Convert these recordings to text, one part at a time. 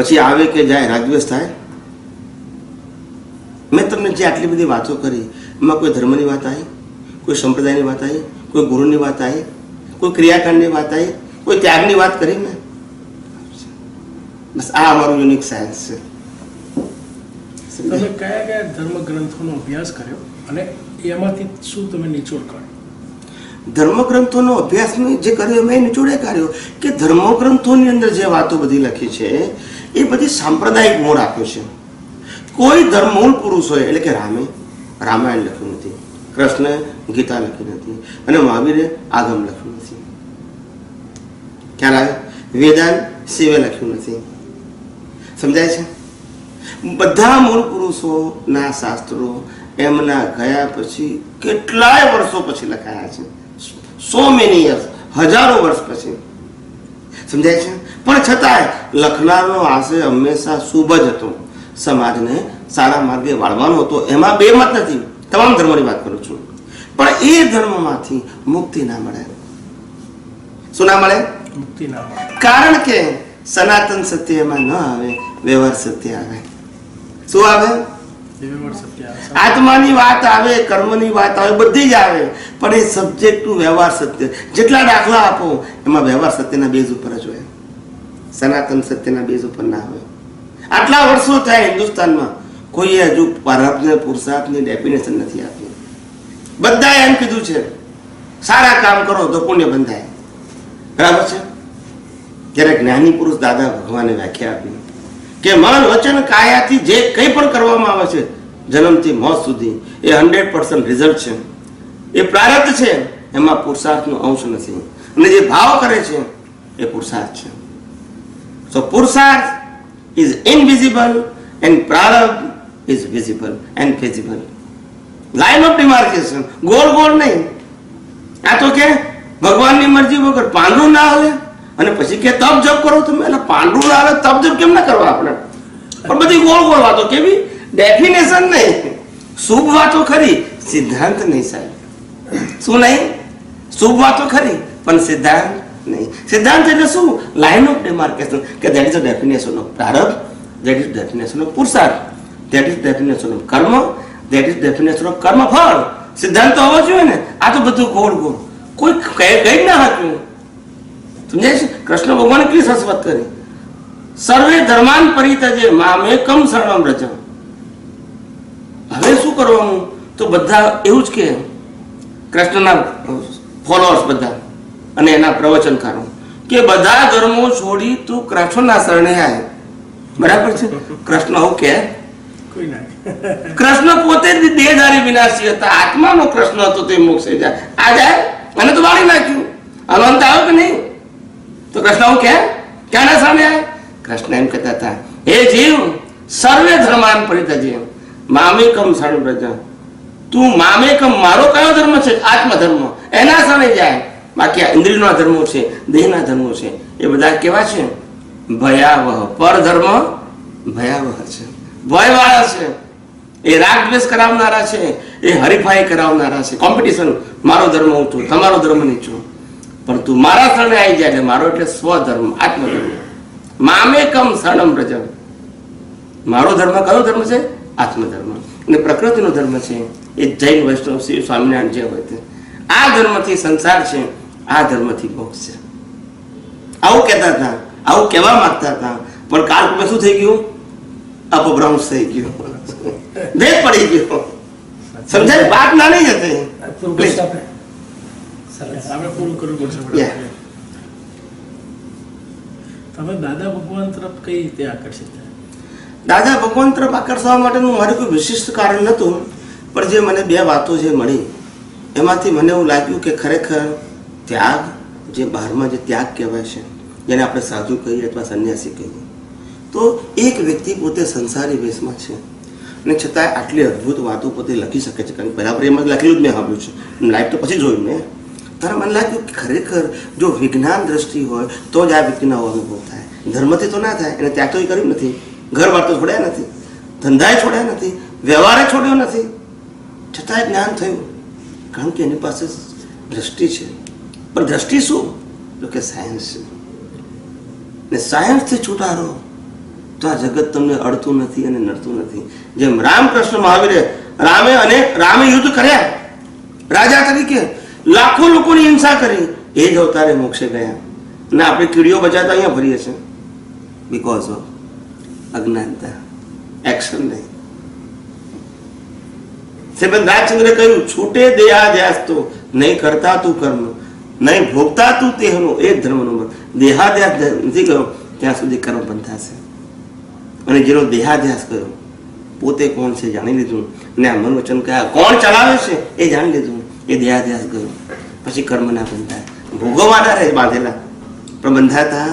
પછી આવે કે જાય રાગદ્વેષ થાય? મેં તમને જે આટલી બધી વાતો કરી એમાં કોઈ ધર્મની વાત આવી, કોઈ સંપ્રદાયની વાત આવી, કોઈ ગુરુની વાત આવી, કોઈ ક્રિયાકાંડની વાત આવી, કોઈ ત્યાગની વાત કરી મેં? બસ આ અમારું યુનિક સાયન્સ છે. તમે કયા કયા ધર્મ ગ્રંથોનો અભ્યાસ કર્યો અને એમાંથી શું તમે નિચોડ કાઢ્યો? ધર્મગ્રંથોનો અભ્યાસ જે કર્યો મેં નિચોડે કાઢ્યો કે ધર્મગ્રંથોની અંદર જે વાતો બધી લખી છે એ બધી સાંપ્રદાયિક મૂળ આપ્યો છે. કોઈ ધર્મ મૂળ પુરુષ હોય એટલે કે રામે રામાયણ લખ્યું નથી, કૃષ્ણે ગીતા લખી નથી અને મહાવીરે આગમ લખ્યું નથી. ખ્યાલ આવે? વેદાંત શિવે લખ્યું નથી. સમજાય છે? બધા મૂળ પુરુષોના શાસ્ત્રો એમના ગયા પછી કેટલાય વર્ષો પછી લખાયા છે. સો મેની યર્સ, હજારો વર્ષ પછી. સમજાય છે? પણ છતાંય લખનારનો આશય હંમેશા શુભ જ હતો, સમાજને સારા માર્ગે વાળવાનો હતો. એમાં બે મત નથી, તમામ ધર્મોની વાત કરું છું. પણ એ ધર્મમાંથી મુક્તિ ના મળે. શું ના મળે? મુક્તિ ના મળે. કારણ કે સનાતન સત્ય એમાં ન આવે, વ્યવહાર સત્ય આવે. શું આવે? આત્માની વાત આવે, કર્મની વાત આવે, બધી જ આવે, પણ એ સબ્જેક્ટ ટુ વ્યવહાર સત્ય. જેટલા દાખલા આપો એમાં વ્યવહાર સત્યના બેઝ ઉપર જ હોય, સનાતન સત્યના બેઝ ઉપર ના હોય. આટલા વર્ષો થયા હિન્દુસ્તાનમાં કોઈએ હજુ પ્રારબ્ધને પુરુષાર્થની ડેફિનેશન નથી આપી. બધાએ એમ કીધું છે સારા કામ કરો તો પુણ્ય બંધાય. બરાબર છે? જ્યારે જ્ઞાની પુરુષ દાદા ભગવાને વ્યાખ્યા આપી કે મન વચન કાયાથી જે કંઈ પણ કરવામાં આવે છે જન્મથી મોત સુધી એ 100% રિઝલ્ટ છે, એ પ્રારબ્ધ છે, એમાં પુરુષાર્થનો અંશ નથી. અને જે ભાવ કરે છે એ પુરુષાર્થ છે. સો પુરુષાર્થ is invisible and prarabdha is visible and feasible. Line of demarcation, ગોળ ગોળ નહીં. આ તો કે ભગવાનની મરજી વગર પાંડુ ના આવે અને પછી કે તપ જપ કરો તમે. એટલે પાંડુ ના આવે તપ જપ કેમ ના કરવા આપણે? પણ બધી ગોળ ગોળ વાતો, કેવી ડેફિનેશન નહીં. શુભ વાતો ખરી, સિદ્ધાંત નહીં સાહેબ. શું નહીં? શુભ વાતો ખરી પણ સિદ્ધાંત નહીં. સિદ્ધાંત એટલે શું? લાઇન ઓફ ડિમાર્કેશન, કે that is the definition of પ્રારબ્ધ, ધેટ ઇઝ ડેફિનેશન ઓફ પુરુષાર્થ, ધેટ ઇઝ ડેફિનેશન ઓફ કર્મ, ધેટ ઇઝ ડેફિનેશન ઓફ કર્મફળ. સિદ્ધાંત તો હોવો જોઈએ ને. આ તો બધું ગોળ ગોળ, કોઈ કઈ ના હતું. સમજાય છે? કૃષ્ણ ભગવાને કેટલી સરસ વાત કરી, સર્વે ધર્માન પરિત્યજ્ય મામેકમ શરણમ વ્રજ. હવે શું કરવાનું? તો બધા એવું જ કે કૃષ્ણના ફોલોઅર્સ બધા અને એના પ્રવચનકારો કે બધા ધર્મો છોડી તું કૃષ્ણના શરણે આય. બરાબર છે? કૃષ્ણ આવું કે કૃષ્ણ પોતે જ દેહધારી વિનાશી હતા, આત્માનો કૃષ્ણ હતો, તે મોક્ષે જાય. આ જાય અને તો વાળી નાખ્યું. અનંત આવ્યો કે નહીં? તો કૃષ્ણ આવું કે ક્યાંના શરણે આય? કૃષ્ણ એમ કહેતા હતા, હે જીવ, સર્વે ધર્માન પરિત્યજ્ય મામેકમ શરણમ વ્રજ. તું મામેકમ, મારો કયો ધર્મ છે? આત્મધર્મ, એના શરણે જાય. બાકી આ ઇન્દ્રિયના ધર્મો છે, દેહના ધર્મો છે, એ બધા કેવા છે? ભયાવહ. પરધર્મ ભયાવહ છે, ભયવાળા છે. એ રાગ દ્વેષ કરાવનારા છે, એ હરીફાઈ કરાવનારા છે, કોમ્પિટિશન. મારો ધર્મ ઊંચો, તમારો ધર્મ નીચો. પણ તું મારા શરણે આવી જાય એટલે મારો એટલે સ્વધર્મ, આત્મધર્મ. મામેકમ શરણમ વ્રજ. મારો ધર્મ કયો ધર્મ છે? આત્મધર્મ. અને પ્રકૃતિનો ધર્મ છે એ જૈન, વૈષ્ણવ, શિવ, સ્વામિનારાયણ જે હોય તે. આ ધર્મથી સંસાર છે, આ ધર્મથી મોક્ષ છે. આવું કહેતા હતા, આવું કહેવા માંગતા હતા. પણ કાળમાં શું થઈ ગયું? અપભ્રંશ થઈ ગયો, ભેદ પડી ગયો. સમજાય? વાત ના નહીં જતી. તમે દાદા ભગવાન તરફ કઈ રીતે આકર્ષિત થયા? દાદા ભગવાન તરફ આકર્ષવા માટેનું મારું કોઈ વિશિષ્ટ કારણ નહોતું, પણ જે મને બે વાતો જે મળી એમાંથી મને એવું લાગ્યું કે ખરેખર ત્યાગ, જે બહારમાં જે ત્યાગ કહેવાય છે, જેને આપણે સાધુ કહીએ અથવા સંન્યાસી કહીએ, તો એક વ્યક્તિ પોતે સંસારી વેશમાં છે અને છતાંય આટલી અદ્ભુત વાતો પોતે લખી શકે છે. કારણ કે બરાબર એમાં લખેલું જ મેં સાંભળ્યું છે, લાઈફ તો પછી જોયું મેં. ત્યારે મને લાગ્યું કે ખરેખર જો વિજ્ઞાન દ્રષ્ટિ હોય તો જ આ વ્યક્તિનો અનુભવ થાય. ધર્મથી તો ના થાય. એને ત્યાગ તો કર્યું નથી, ઘર બાર તો છોડ્યા નથી, ધંધાએ છોડ્યા નથી, વ્યવહારે છોડ્યો નથી, છતાંય જ્ઞાન થયું. કારણ કે એની પાસે દ્રષ્ટિ છે. પણ દ્રષ્ટિ શું? તો કે સાયન્સ છે. ને સાયન્સથી છુટારો તો આ જગત તમને અડતું નથી અને નડતું નથી. જેમ રામકૃષ્ણ મહાવીરે રામે યુદ્ધ કર્યા રાજા તરીકે, લાખો લોકોની હિંસા કરી, એ જ અવતારે મોક્ષે ગયા. અને આપણે કીડીઓ બચાવતા અહીંયા ફરીએ છીએ બીકોઝ ઓફ અજ્ઞાનતા, એક્શન નહીં. શ્રીમદ રાજચંદ્રે કહ્યું, છૂટે દેહાધ્યાસ તો નહીં કરતા તું કર્મ, નહીં ભોગતા તું તેહનો, એ જ ધર્મ નંબર. દેહાધ્યાસ નથી કર્યો ત્યાં સુધી કર્મ બંધાશે. અને જેનો દેહાધ્યાસ કર્યો, પોતે કોણ છે જાણી લીધું, અને આ મન વચન કયા કોણ ચલાવે છે એ જાણી લીધું, એ દેહાધ્યાસ કર્યો, પછી કર્મ ના બંધાય. ભોગવવાના રહે બાંધેલા, પણ બંધાતા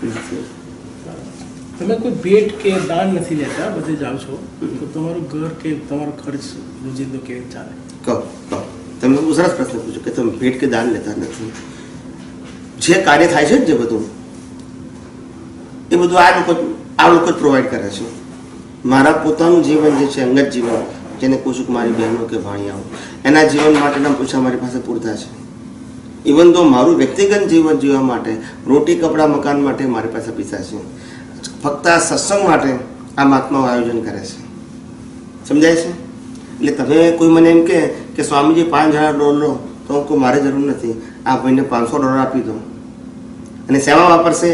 નથી. તમે કોઈ ભેટ કે દાન નથી લેતા, બધે જાઓ છો, તો તમારું ઘર કે તમારો ખર્ચ રોજિંદો કેવી ચાલે? કહો તમે બહુ સરસ પ્રશ્ન પૂછો કે તમે ભેટ કે દાન લેતા નથી. જે કાર્ય થાય છે ને જે બધું, એ બધું આ લોકો જ પ્રોવાઈડ કરે છે. મારા પોતાનું જીવન જે છે, અંગત જીવન, જેને કહું છું કે મારી બહેનો કે ભાણિયાઓ, એના જીવન માટેના પૈસા મારી પાસે પૂરતા છે. ઇવન તો મારું વ્યક્તિગત જીવન જીવવા માટે, રોટી કપડાં મકાન માટે મારી પાસે પૈસા છે. ફક્ત આ સત્સંગ માટે આ મહાત્માઓ આયોજન કરે છે. સમજાય છે? એટલે તમે કોઈ મને એમ કે સ્વામીજી $5,000 લો, તો હું કહું મારે જરૂર નથી, આ ભાઈને $500 આપી દો. અને શેમાં વાપરશે?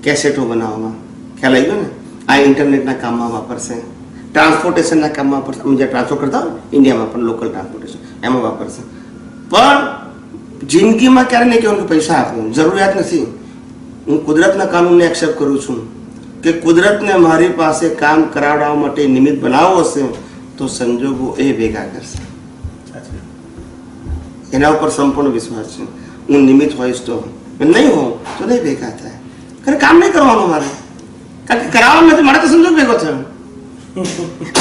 કેસેટો બનાવવામાં. ખ્યાલ આવી ગયો ને? આ ઇન્ટરનેટના કામમાં વાપરશે, ટ્રાન્સપોર્ટેશનના કામમાં વાપરશે. અમે જ્યાં ટ્રાન્સફર કરતા હોય ઇન્ડિયામાં પણ લોકલ ટ્રાન્સપોર્ટેશન એમાં વાપરશે. પણ જિંદગીમાં ક્યારે નહીં કહેવાનું કે પૈસા આપો, જરૂરિયાત નથી. હું કુદરતના કાનૂનને એક્સેપ્ટ કરું છું કે કુદરતને મારી પાસે કામ કરાવવા માટે નિમિત્ત બનાવવો હશે તો સંજોગો એ ભેગા કરશે. એના ઉપર સંપૂર્ણ વિશ્વાસ છે. હું નિમિત્ત હોઈશ તો, નહીં હોઉં તો નહીં ભેગા થાય. ખરે કામ નહીં કરવાનું મારે, કારણ કે કરાવવાનું નથી, મારે તો સંજોગ ભેગો થયો. આજે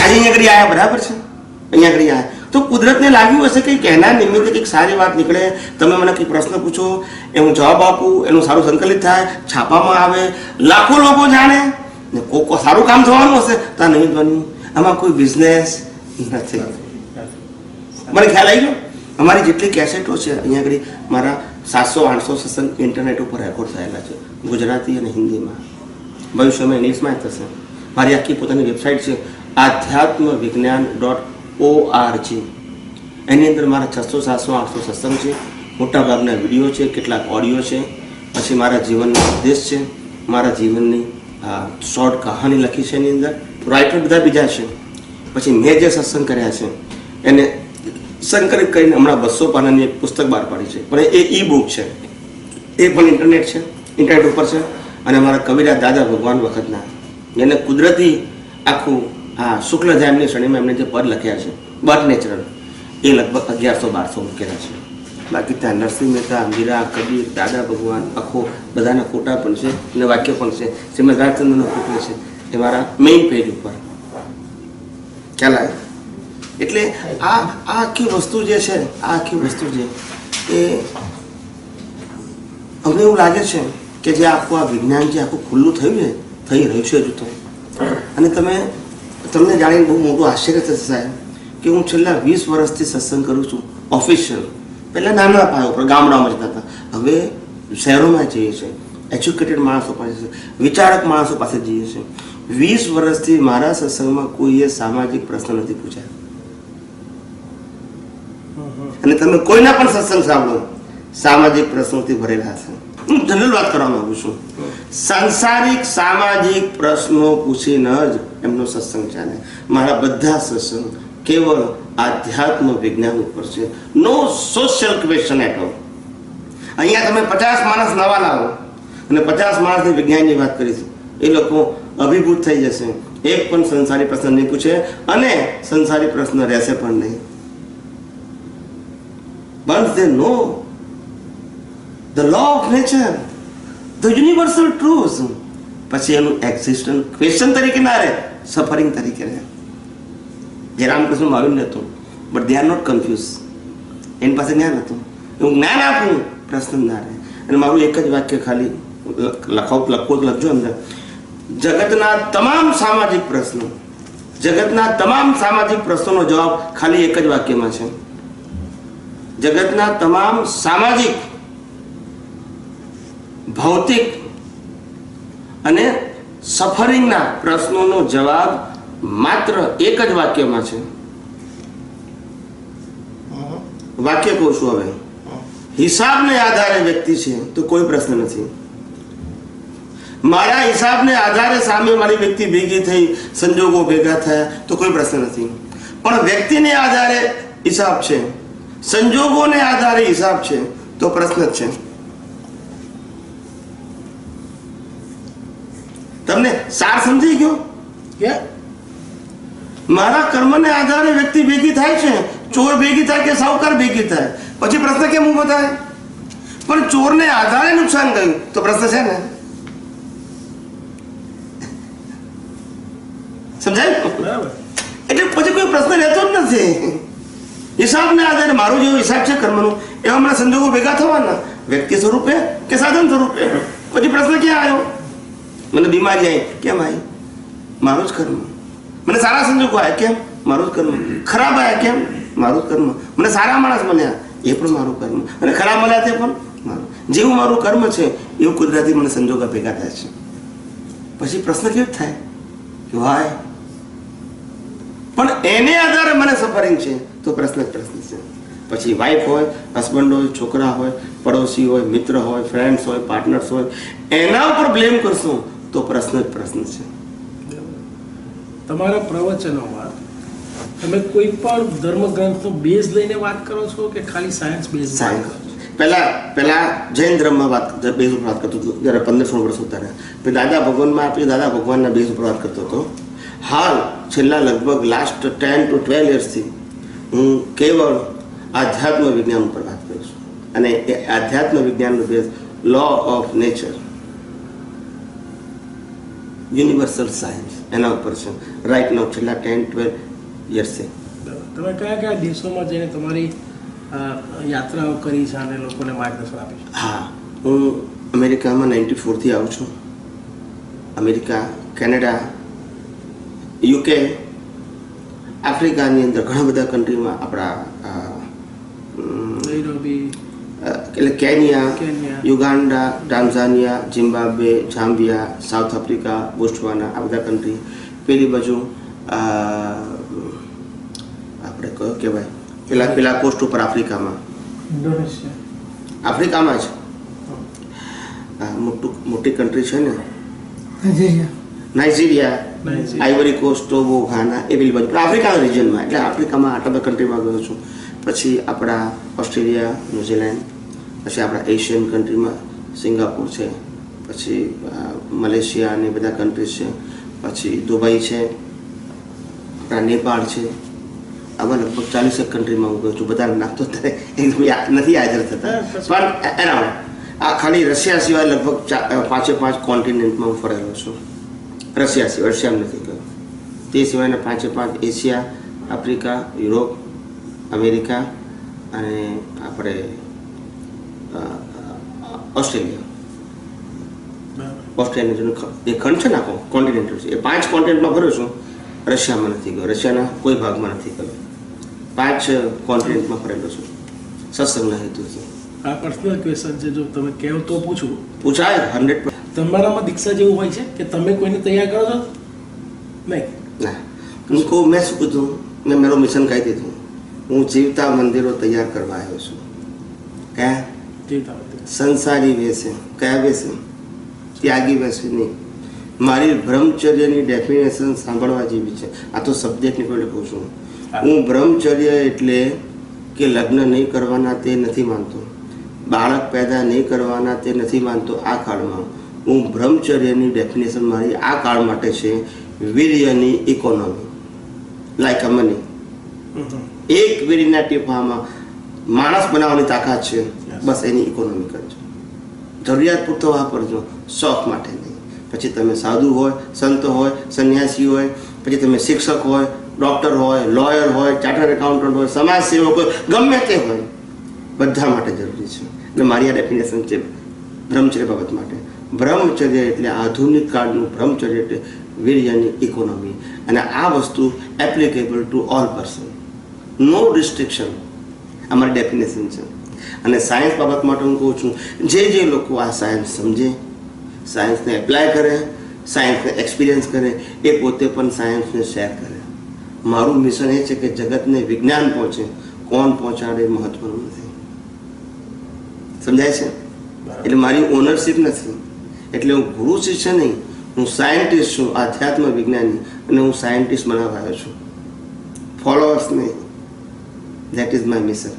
અહીંયા આગળ આવ્યા, બરાબર છે, અહીંયા આગળ આવ્યા તો કુદરતને લાગ્યું હશે કે એના નિમિત્તે કંઈક સારી વાત નીકળે, તમે મને કંઈક પ્રશ્ન પૂછો, એ હું જવાબ આપું, એનું સારું સંકલિત થાય, છાપામાં આવે, લાખો લોકો જાણે, ને કોઈ સારું કામ થવાનું હશે તો આ નિમિત્ત બન્યું. આમાં કોઈ બિઝનેસ નથી. મને ખ્યાલ આવી ગયો. અમારી જેટલી કેસેટો છે અહીંયા આગળ મારા 700-800 સત્સંગ ઇન્ટરનેટ ઉપર રેકોર્ડ થયેલા છે, ગુજરાતી અને હિન્દીમાં. ભવિષ્યમાં ઇંગ્લિશમાં થશે. મારી આખી પોતાની વેબસાઇટ છે adhyatmvignyan.org. એની અંદર મારા 600, 700, 800 સત્સંગ છે, મોટાભાગના વિડીયો છે, કેટલાક ઓડિયો છે, પછી મારા જીવનનો ઉપદેશ છે, મારા જીવનની શોર્ટ કહાની લખી છે. એની અંદર રાઇટર બધા બીજા છે. પછી મેં જે સત્સંગ કર્યા છે એને સંકલિત કરીને હમણાં 200 પાનાની એક પુસ્તક બહાર પાડી છે, પણ એ ઈ બુક છે, એ પણ ઇન્ટરનેટ ઉપર છે. અને મારા કવિરાજ દાદા ભગવાન વખતના, એને કુદરતી આખું શુક્લ ધ્યાનની શ્રેણીમાં એમને જે પદ લખ્યા છે, બટ નેચરલ, એ લગભગ 1100-1200 મૂકેલા છે. બાકી ત્યાં નરસિંહ મહેતા, મીરા, કબીર, દાદા ભગવાન, આખો બધાના ફોટા પણ છે અને વાક્ય પણ છે. શ્રીમદ રાજચંદ્રનો ફોટો છે એ મારા મેઇન પેજ ઉપર. ખ્યાલ આવે? એટલે આ આખી વસ્તુ જે છે, આ આખી વસ્તુ જે એ અમને એવું લાગે છે કે જે આખું આ વિજ્ઞાન જે આખું ખુલ્લું થયું છે, થઈ રહ્યું છે હજુ તો. અને તમને જાણીને બહુ મોટું આશ્ચર્ય થશે સાહેબ કે હું છેલ્લા 20 વર્ષથી સત્સંગ કરું છું ઓફિશિયલ. પહેલાં નાના પાયા ઉપર ગામડામાં જતા હતા, હવે શહેરોમાં જઈએ છીએ, એજ્યુકેટેડ માણસો પાસે, વિચારક માણસો પાસે જઈએ છીએ. 20 વર્ષથી મારા સત્સંગમાં કોઈએ સામાજિક પ્રશ્ન નથી પૂછ્યા. અને તમે કોઈના પણ સત્સંગ સાંભળો, સામાજિક પ્રશ્નોથી ભરેલા હશે. હું જનરલ વાત કરવા માંગુ છું. સાંસારિક સામાજિક પ્રશ્નો પૂછીને જ એમનો સત્સંગ ચાલે. મારા બધા સત્સંગ કેવળ આધ્યાત્મ વિજ્ઞાન ઉપર છે. નો સોશિયલ ક્વેશ્ચન એટ ઓલ. અહીંયા તમે 50 માણસ નવા લાવો અને 50 માણસની વિજ્ઞાનની વાત કરીશું, એ લોકો અભિભૂત થઈ જશે. એક પણ સંસારી પ્રશ્ન નહીં પૂછે અને સંસારી પ્રશ્ન રહેશે પણ નહીં. But they know the law of nature, the universal truth. પછી એનું એક્ઝિસ્ટન્સ ક્વેશ્ચન તરીકે ના રહે, સફરિંગ તરીકે રહે. જે રામકૃષ્ણ મહાવીર હતું, but they are not confuse. એની પાસે જ્ઞાન હતું, એવું જ્ઞાન આપવું પ્રશ્ન ના રહે. અને મારું એક જ વાક્ય ખાલી લખો તો લખજો અંદર. જગતના તમામ સામાજિક પ્રશ્નોનો જવાબ ખાલી એક જ વાક્યમાં છે. જગતના તમામ સામાજિક, ભૌતિક અને સફરિંગના પ્રશ્નોનો જવાબ માત્ર એક જ વાક્યમાં છે. વાક્ય કહું છું હવે. હિસાબને આધારે વ્યક્તિ છે તો કોઈ પ્રશ્ન નથી. મારા હિસાબને આધારે સામે મારી વ્યક્તિ ભેગી થઈ, સંજોગો ભેગા થયા તો કોઈ પ્રશ્ન નથી. પણ વ્યક્તિને આધારે હિસાબ છે, સંજોગોને આધારે હિસાબ છે તો પ્રશ્ન જ છે. તમને સાર સમજી ગયો? કે મારા કર્મને આધારે વ્યક્તિ ભેગી થાય છે, ચોર ભેગી થાય કે સાહુકાર ભેગી થાય, પછી પ્રશ્ન કેમ ઊભો થાય? પણ ચોરને આધારે નુકસાન ગયું તો પ્રશ્ન છે ને. સમજાય? બરાબર. એટલે પછી કોઈ પ્રશ્ન રહેતો જ નથી. હિસાબને આધારે મારો જેવો હિસાબ છે કર્મનો, એવા મને સંજોગો ભેગા થવાના, વ્યક્તિ સ્વરૂપે કે સાધન સ્વરૂપે. પછી પ્રશ્ન ક્યાં આવ્યો? મને બીમારી આવી, કેમ આવી? મારું જ કર્મ. મને સારા સંજોગો આવ્યા, કેમ? મારું જ કર્મ. ખરાબ આવ્યા, કેમ? મારું જ કર્મ. મને સારા માણસ મળ્યા, એ પણ મારું કર્મ. અને ખરાબ મળ્યા તે પણ મારું. જેવું મારું કર્મ છે એવું કુદરતી મને સંજોગો ભેગા થાય છે. પછી પ્રશ્ન કેવો થાય કે વાય, પણ એને આધારે મને સફરિંગ છે તો પ્રશ્ન જ પ્રશ્ન છે. પછી વાઈફ હોય, હસબન્ડ હોય, છોકરા હોય, પડોશી હોય, મિત્ર હોય, ફ્રેન્ડ્સ હોય, પાર્ટનર્સ હોય, એના ઉપર બ્લેમ કરશું તો પ્રશ્ન જ પ્રશ્ન છે. તમારા પ્રવચનોમાં તમે કોઈ પણ ધર્મગ્રંથનો બેઝ લઈને વાત કરો છો કે ખાલી સાયન્સ બેઝ? સાયન્સ. પહેલા જૈન ધર્મમાં બેઝ ઉપર વાત કરતો હતો જ્યારે 1500 વર્ષ હતા. પછી દાદા ભગવાનના બેઝ ઉપર વાત કરતો હતો. હાલ છેલ્લા લગભગ લાસ્ટ 10 to 12 યર્સથી હું કેવળ આધ્યાત્મ વિજ્ઞાન ઉપર વાત કરું છું. અને એ આધ્યાત્મ વિજ્ઞાનનો base law of nature, universal science, એના ઉપર છે રાઈટ નાઉ છેલ્લા 10-12 યર્સથી. તમે કયા કયા દેશોમાં જઈને તમારી યાત્રાઓ કરી છે અને લોકોને માર્ગદર્શન આપ્યું છે? હા, હું અમેરિકામાં 94થી આવું છું. અમેરિકા, કેનેડા, યુકે, આફ્રિકાની અંદર ઘણા બધા કન્ટ્રીમાં આપણા નૈરોબી, એટલે Kenya, Uganda, Tanzania, Zimbabwe, Zambia, South Africa, Botswana, આ બધા કન્ટ્રી. પેલી બાજુ આપણે કયો કહેવાય પેલા કોસ્ટ ઉપર આફ્રિકામાં, આફ્રિકામાં જ મોટી કન્ટ્રી છે ને, નાઇજીરિયા, આઇવરી કોસ્ટ, ટોગો, ઘાના, એ પેલી બાજુ આફ્રિકાના રિજનમાં. એટલે આફ્રિકામાં આટલા બધા કન્ટ્રીમાં ગયો છું. પછી આપણા ઓસ્ટ્રેલિયા, ન્યુઝીલેન્ડ, પછી આપણા એશિયન કન્ટ્રીમાં સિંગાપુર છે, પછી મલેશિયા અને બધા કન્ટ્રીઝ છે, પછી દુબઈ છે, આપણા નેપાળ છે. આવા લગભગ 40 કન્ટ્રીમાં હું ગયો છું. બધા નાખતો અત્યારે એકદમ નથી હાજર થતા, પણ એરાઉન્ડ આ ખાલી રશિયા સિવાય લગભગ 5 કોન્ટિનેન્ટમાં હું ફરેલો છું. રશિયા સિવાય, રશિયામાં નથી ગયો. તે સિવાયના 5 એશિયા, આફ્રિકા, યુરોપ, અમેરિકા અને આપણે ઓસ્ટ્રેલિયા. ઓસ્ટ્રેલિયા એ ખંડ છે ને, આખો કોન્ટિનેન્ટ છે, એ 5 કોન્ટિનેન્ટમાં ફર્યો છું. રશિયામાં નથી ગયો, રશિયાના કોઈ ભાગમાં નથી ગયો. 5 કોન્ટિનેન્ટમાં ફરેલો છું સત્સંગના હેતુથી. આ પર્સનલ ક્વેશ્ચન છે, જો તમે કહો તો પૂછું. પૂછાય 100%. તમારામાં દીક્ષા જેવું હોય છે કે તમે કોઈને તૈયાર કરો છો? નહીં ના, ઉनको મેં શું કીધું, મેં મેરો મિશન કહી દીધું. હું જીવતા મંદિરો તૈયાર કરવા આવ્યો છું. કયા? જીવતા સંસારી વેસે. કયા વેસે? ત્યાગી વેસે નહીં. મારી બ્રહ્મચર્યની ડેફિનેશન સાંભળવા જેવી છે. આ તો સબ્જેક્ટ નીકળે કહું છું. હું બ્રહ્મચર્ય એટલે કે લગ્ન નહીં કરવાના તે નથી માનતો, બાળક પેદા નહીં કરવાના તે નથી માનતો. આ કાળમાં હું બ્રહ્મચર્યની ડેફિનેશન મારી આ કાળ માટે છે વીર્યની ઇકોનોમી, લાઈક અ મની. એક વીર્યના ટીપામાં માણસ બનાવવાની તાકાત છે, બસ એની ઇકોનોમી કરજો. જરૂરિયાત પૂરતો વાપરજો, શોખ માટે નહીં. પછી તમે સાધુ હોય, સંત હોય, સંન્યાસી હોય, પછી તમે શિક્ષક હોય, ડૉક્ટર હોય, લોયર હોય, ચાર્ટર્ડ એકાઉન્ટન્ટ હોય, સમાજ સેવક હોય, ગમે તે હોય, બધા માટે જરૂરી છે. એટલે મારી આ ડેફિનેશન છે બ્રહ્મચર્ય બાબત માટે. બ્રહ્મચર્ય એટલે આધુનિક કાળનું બ્રહ્મચર્ય એટલે વીર્યની ઇકોનોમી. અને આ વસ્તુ applicable to all person, no restriction. અમારી ડેફિનેશન છે. અને સાયન્સ બાબત માટે હું કહું છું, જે લોકો આ સાયન્સ સમજે, સાયન્સને એપ્લાય કરે, સાયન્સને એક્સપિરિયન્સ કરે, એ પોતે પણ સાયન્સને શેર કરે. મારું મિશન એ છે કે જગતને વિજ્ઞાન પહોંચે, કોણ પહોંચાડે મહત્વનું નથી. સમજાય છે? એટલે મારી ઓનરશિપ નથી. એટલે હું ગુરુ શિષ્ય નહીં, હું સાયન્ટિસ્ટ છું, આધ્યાત્મ વિજ્ઞાની, અને હું સાયન્ટિસ્ટ બનાવવા આવ્યો છું, ફોલોઅર્સ નહીં. That is my mission.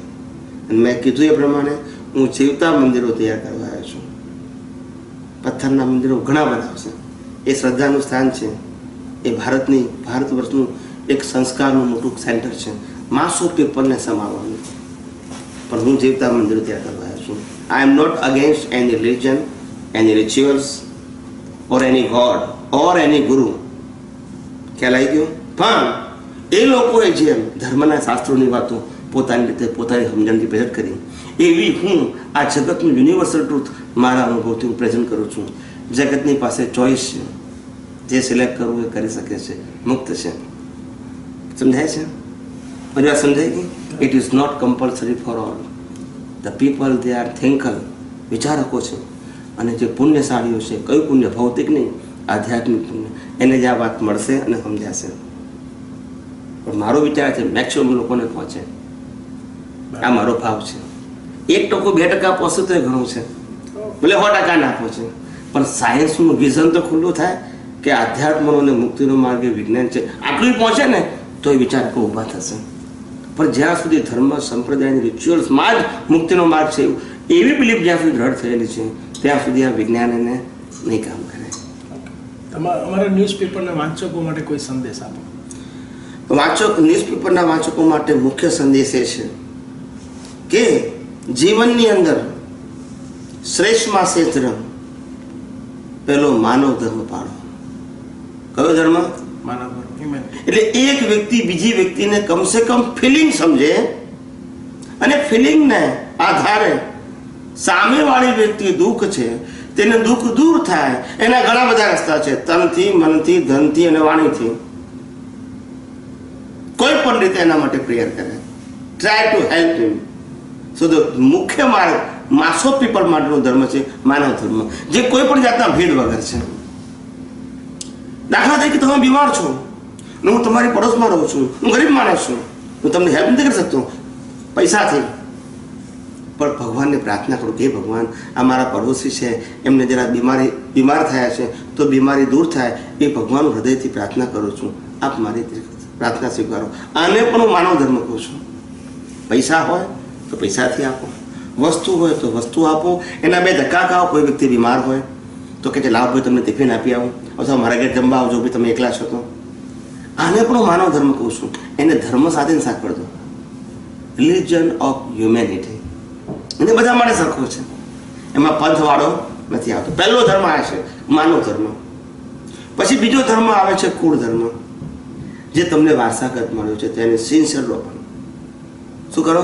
અને મેં કીધું એ પ્રમાણે હું જીવતા મંદિરો તૈયાર કરવા આવ્યો છું. પથ્થરના મંદિરો ઘણા બનાવશે. એ શ્રદ્ધાનું સ્થાન છે. એ ભારત વર્ષનું એક સંસ્કારનું મોટું સેન્ટર છે. માસ ઓફ પીપલને સમાવવાનું. પણ હું જીવતા મંદિરો તૈયાર કરવા આવ્યો છું. I am not against any religion, any rituals, or any god, or any guru. ખ્યાલ આવી ગયો? પણ એ લોકોએ જેમ ધર્મના શાસ્ત્રોની વાતો પોતાની રીતે પોતાની સમજણથી પ્રેઝન્ટ કરી, એવી હું આ જગતનું યુનિવર્સલ ટ્રુથ મારા અનુભવથી હું પ્રેઝન્ટ કરું છું. જગતની પાસે ચોઈસ છે. જે સિલેક્ટ કરવું એ કરી શકે છે, મુક્ત છે. સમજાય છે? બધી વાત સમજાય ગઈ? It is not compulsory for all. The people they are thinker, વિચારકો છે. અને જે પુણ્યશાળીઓ છે, કયું પુણ્ય? ભૌતિક નહીં, આધ્યાત્મિક પુણ્ય. એને જ આ વાત મળશે અને સમજાશે. પણ મારો વિચાર છે મેક્સિમમ લોકોને પહોંચે. આ મારો ભાવ છે. 1% 2% પહોંચે તો એ ઘણું છે, ભલે 100% ના પહોંચે. પણ સાયન્સનું વિઝન તો ખુલ્લું થાય કે આધ્યાત્મનો અને મુક્તિનો માર્ગ એ વિજ્ઞાન છે. આટલું પહોંચે ને તો એ વિચારકો ઊભા થશે. પણ જ્યાં સુધી ધર્મ સંપ્રદાયની રિચ્યુઅલ્સમાં જ મુક્તિનો માર્ગ છે, એવી બિલીફ જ્યાં સુધી દ્રઢ થયેલી છે, ત્યાં સુધી આ વિજ્ઞાન એને નહીં કામ કરે. અમારા ન્યૂઝપેપરના વાંચકો માટે કોઈ સંદેશ આપો. ન્યૂઝપેપરના વાંચકો માટે મુખ્ય સંદેશ એ છે કે જીવનની અંદર શ્રેષ્ઠમાં શ્રેષ્ઠ ધર્મ પેલો માનવ ધર્મ પાળો. કયો ધર્મ? માનવ ધર્મ. એટલે એક વ્યક્તિ બીજી વ્યક્તિને કમસે કમ ફિલિંગ સમજે, અને ફિલિંગને આધારે સામેવાળી વ્યક્તિ દુઃખ છે તેને દુઃખ દૂર થાય. એના ઘણા બધા રસ્તા છે, તનથી, મનથી, ધનથી અને વાણીથી. કોઈ પણ રીતે એના માટે પ્રેયર કરે. Try to help him. So the મુખ્ય માર્ગ માસ ઓફ પીપલ માટેનો ધર્મ છે માનવ ધર્મ, જે કોઈ પણ જાતના ભેદ વગર છે. દાખલા તરીકે તમે બીમાર છો ને હું તમારી પડોશમાં રહું છું, હું ગરીબ માણસ છું, હું તમને હેલ્પ નથી કરી શકતો પૈસાથી, પણ ભગવાનને પ્રાર્થના કરું કે ભગવાન આ મારા પડોશી છે, એમને જરા બીમાર થયા છે તો બીમારી દૂર થાય, એ ભગવાન હૃદયથી પ્રાર્થના કરું છું, આપ મારી પ્રાર્થના સ્વીકારો. આને પણ હું માનવ ધર્મ કહું છું. પૈસા હોય તો પૈસાથી આપો, વસ્તુ હોય તો વસ્તુ આપો. એના બે ધક્કા ખાઓ. કોઈ વ્યક્તિ બીમાર હોય તો કે લાવ ભાઈ તમને ટિફિન આપી આવું, અથવા મારા ઘરે જમવા આવજો ભાઈ તમે એકલા છો તો. આને પણ હું માનવ ધર્મ કહું છું. એને ધર્મ સાથે સાંકળ દો. Religion of humanity. એને બધા માટે સરખું છે, એમાં પંથવાળો નથી આવતો. પહેલો ધર્મ આ છે માનવ ધર્મ. પછી બીજો ધર્મ આવે છે કુળ ધર્મ, જે તમને વારસાગત મળ્યો છે તેને સિન્સિયર લો. શું કરો?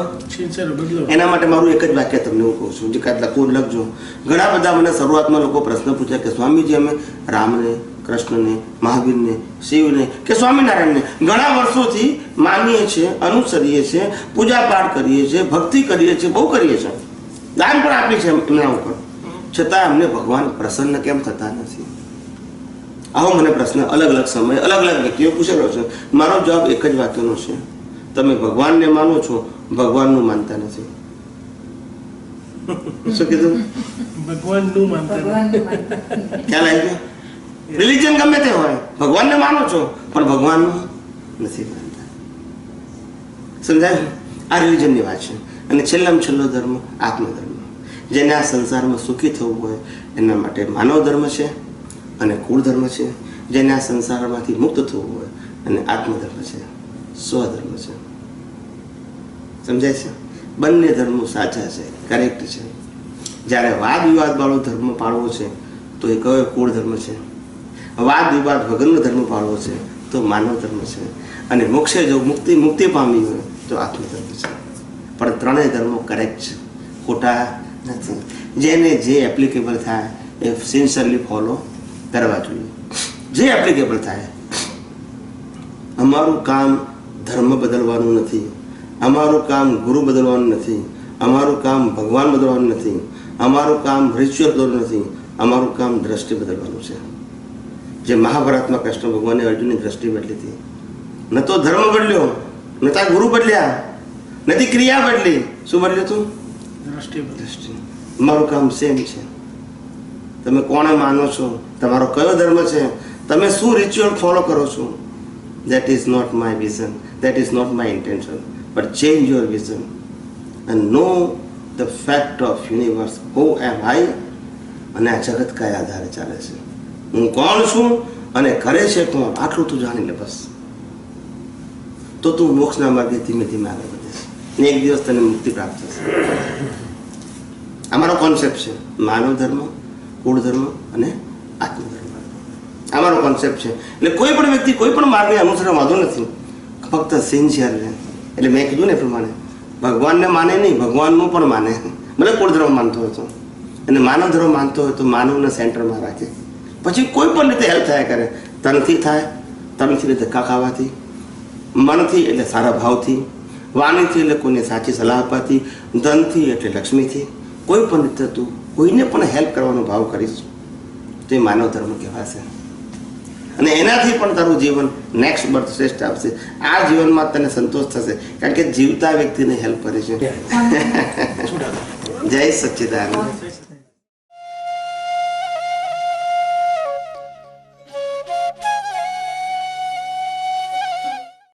એના માટે મારું એક જ વાક્ય તમને હું કહું છું, જે કાંઈ લખવું લખજો. ઘણા બધા મને શરૂઆતમાં લોકો પ્રશ્ન પૂછ્યા કે સ્વામીજી અમે રામને, કૃષ્ણને, મહાવીરને, શિવને કે સ્વામિનારાયણને ઘણા વર્ષોથી માનીએ છીએ, અનુસરીએ છીએ, પૂજા પાઠ કરીએ છીએ, ભક્તિ કરીએ છીએ, બહુ કરીએ છીએ, દાન પણ આપીએ છીએ એમના ઉપર, છતાં અમને ભગવાન પ્રસન્ન કેમ થતા નથી? આવો મને પ્રશ્ન અલગ અલગ સમયે અલગ અલગ વ્યક્તિઓ પૂછેલો છે. મારો જવાબ એક જ વાક્યનો છે, તમે ભગવાનને માનો છો, ભગવાનનું માનતા નથી. શું કીધું? ભગવાનનું માનતા. ખ્યાલ આવી ગયો? રિલિજન ગમે તે હોય, ભગવાનને માનો છો પણ ભગવાનનું નથી માનતા. સમજાય? આ રિલિજનની વાત છે. અને છેલ્લામાં છેલ્લો ધર્મ આત્મધર્મ, જેને આ સંસારમાં સુખી થવું હોય એના માટે માનવ ધર્મ છે અને કુળ ધર્મ છે. જેને આ સંસારમાંથી મુક્ત થવું હોય અને આત્મધર્મ છે, સ્વધર્મ છે. સમજાય છે? બંને ધર્મો સાચા છે, કરેક્ટ છે. જ્યારે વાદ વિવાદ વાળો ધર્મ પાળવો છે તો એ કયો કુળ ધર્મ છે. વાદ વિવાદ વગરનો ધર્મ પાળવો છે તો માનવ ધર્મ છે. અને મોક્ષે જો મુક્તિ પામી હોય તો આત્મધર્મ છે. પણ ત્રણેય ધર્મો કરેક્ટ છે, ખોટા નથી. જેને જે એપ્લિકેબલ થાય એ સિન્સિયરલી ફોલો કરવા જોઈએ, જે એપ્લિકેબલ થાય. અમારું કામ ધર્મ બદલવાનું નથી, અમારું કામ ગુરુ બદલવાનું નથી, અમારું કામ ભગવાન બદલવાનું નથી, અમારું કામ રિચ્યુઅલ બદલવાનું નથી, અમારું કામ દ્રષ્ટિ બદલવાનું છે. જે મહાભારતમાં કૃષ્ણ ભગવાને અર્જુનની દ્રષ્ટિ બદલી હતી. ન તો ધર્મ બદલ્યો, ન તો ગુરુ બદલ્યા, નથી ક્રિયા બદલી. શું બદલ્યું તું? દ્રષ્ટિ. મારું કામ સેમ છે. તમે કોને માનો છો, તમારો કયો ધર્મ છે, તમે શું રિચ્યુઅલ ફોલો કરો છો, that is not my vision, that is not my intention, but change your vision and know the fact of universe, who am I, અને આ જગત કયા આધારે ચાલે છે, હું કોણ છું અને કરે છે કોણ, આટલું તું જાણી લે બસ. તો તું મોક્ષના માર્ગે ધીમે ધીમે આગળ વધીશ ને એક દિવસ તને મુક્તિ પ્રાપ્ત થશે. અમારો કોન્સેપ્ટ છે માનવ ધર્મ, કુળ ધર્મ અને આત્મધર્મ. અમારો કોન્સેપ્ટ છે. એટલે કોઈ પણ વ્યક્તિ કોઈ પણ માર્ગને અનુસરવા વાંધો નથી, ફક્ત સિન્સિયર રહે. એટલે મેં કીધું ને એ પ્રમાણે ભગવાનને માને નહીં, ભગવાનનું પણ માને. ભલે કુળ ધર્મ માનતો હોય તો, અને માનવ ધર્મ માનતો હોય તો માનવને સેન્ટરમાં રાખે. પછી કોઈ પણ રીતે હેલ્પ થયા કરે. તનથી થાય, તનથી એટલે ધક્કા ખાવાથી, મનથી એટલે સારા ભાવથી, વાણીથી એટલે કોઈને સાચી સલાહ આપવાથી, ધનથી એટલે લક્ષ્મીથી, કોઈ પણ રીતે તું કોઈને પણ હેલ્પ કરવાનો ભાવ કરીશ તો એ માનવ ધર્મ કહેવાશે. અને એનાથી પણ તારું જીવન નેક્સ્ટ બર્થ શ્રેષ્ઠ આપશે. આ જીવનમાં તને સંતોષ થશે, કારણ કે જીવતા વ્યક્તિને હેલ્પ કરે છે. જય સચ્ચિદાનંદ.